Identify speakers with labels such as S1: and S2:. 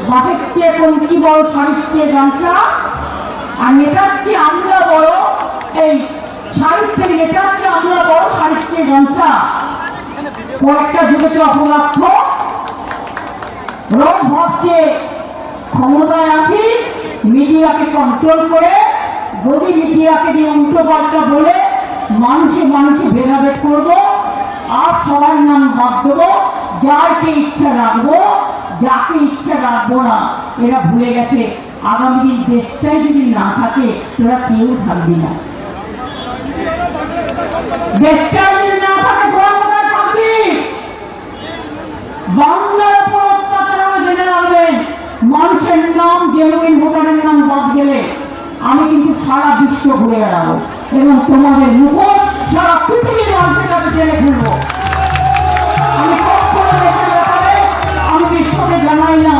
S1: বাসের চেয়ে কোন কি বড়, শাড়ির চেয়ে গামছা, আর নেতার চেয়ে আমরা বড়, এই শাড়ির থেকে নেতার চেয়ে আমরা বড়, শাড়ির চেয়ে গামছা। কয়েকটা ঢুকেছে অপদার্থ, রোজ ভাবছে ক্ষমতায় আছি, মিডিয়াকে কন্ট্রোল করে, যদি মিডিয়াকে দিয়ে উল্টো পাল্টা বলে মানুষে মানুষে ভেদাভেদ করবো, আর সবার নাম বাদ দেবো, যাকে ইচ্ছা রাখবো, যাকে ইচ্ছা রাখবো না। এরা ভুলে গেছে আগামী দিন দেশটাই যদি না থাকে তোরা কেউ থাকবি না। দেশটা যদি না থাকে তোরা কোথায় থাকবি? বাংলার উপর অত্যাচার জেনে রাখবেন, মানুষের নাম জেনুইন ভোটারের নাম বাদ গেলে আমি কিন্তু সারা বিশ্ব ঘুরে বেড়াবো এবং তোমাদের মুখোশ সারা পৃথিবীর মানুষের কাছে টেনে ফেলবো। আমি কখনো দেশের ব্যাপারে আমি বিশ্বকে জানাই না